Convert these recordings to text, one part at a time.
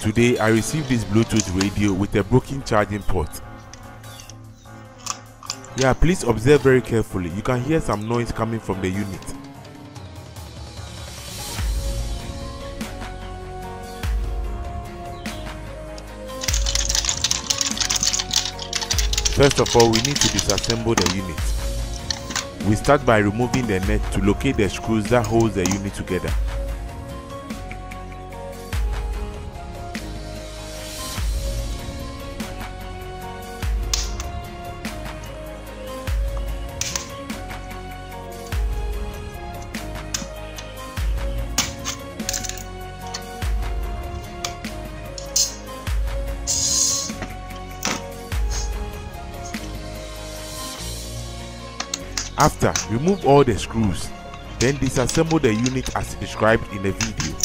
Today I received this Bluetooth radio with a broken charging port. Yeah, please observe very carefully. You can hear some noise coming from the unit. First of all, we need to disassemble the unit. We start by removing the net to locate the screws that hold the unit together. After, remove all the screws, then disassemble the unit as described in the video.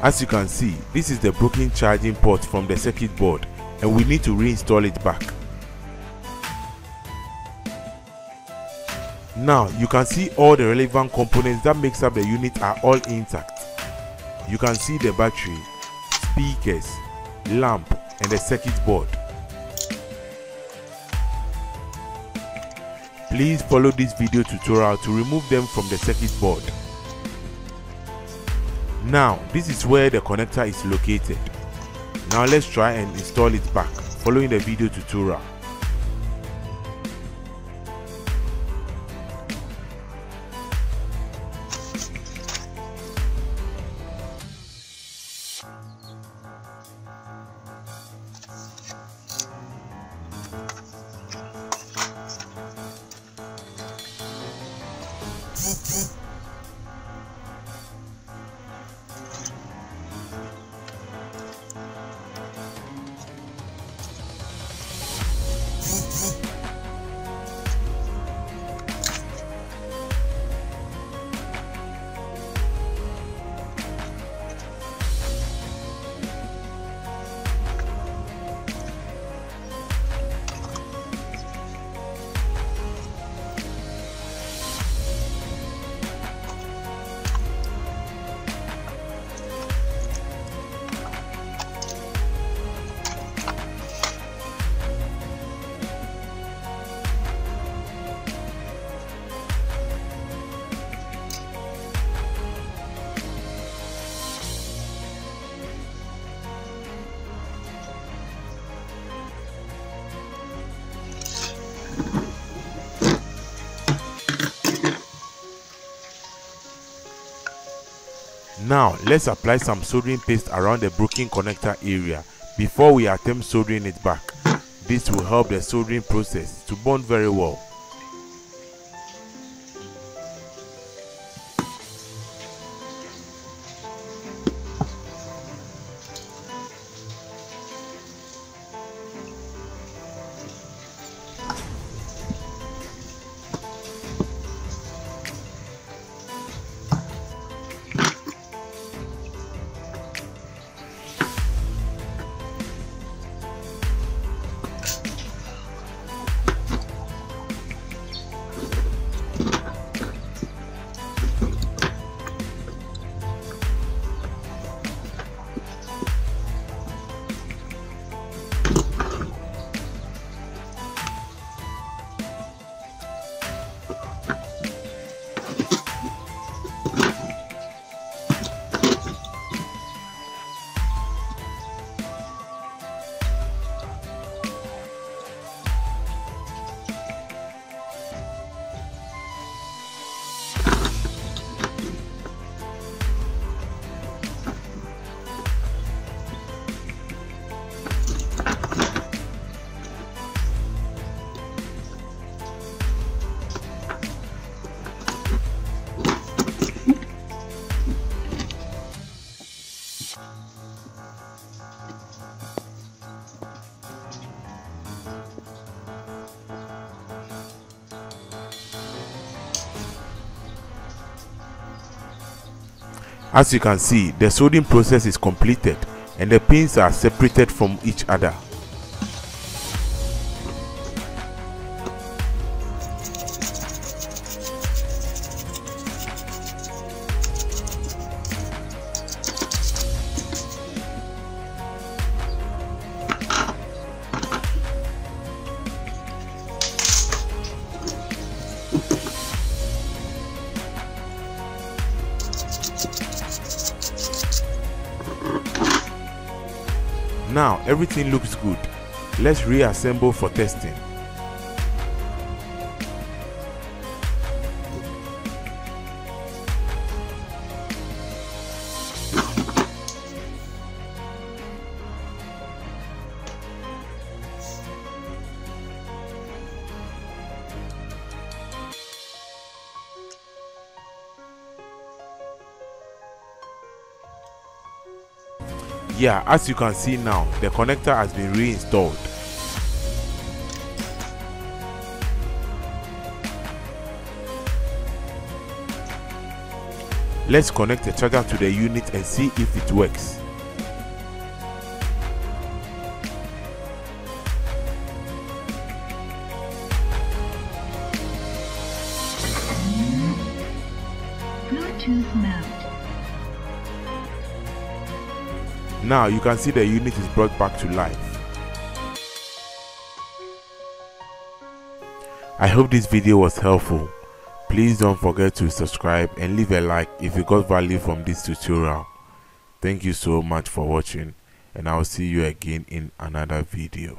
As you can see, this is the broken charging port from the circuit board and we need to reinstall it back. Now you can see all the relevant components that makes up the unit are all intact. You can see the battery, speakers, lamp and the circuit board. Please follow this video tutorial to remove them from the circuit board. Now, this is where the connector is located. Now let's try and install it back, following the video tutorial. Now let's apply some soldering paste around the broken connector area before we attempt soldering it back. This will help the soldering process to bond very well. As you can see, the soldering process is completed and the pins are separated from each other. Now everything looks good. Let's reassemble for testing. Yeah, as you can see now, the connector has been reinstalled. Let's connect the charger to the unit and see if it works. Bluetooth mode. Now you can see the unit is brought back to life. I hope this video was helpful. Please don't forget to subscribe and leave a like if you got value from this tutorial. Thank you so much for watching, and I'll see you again in another video.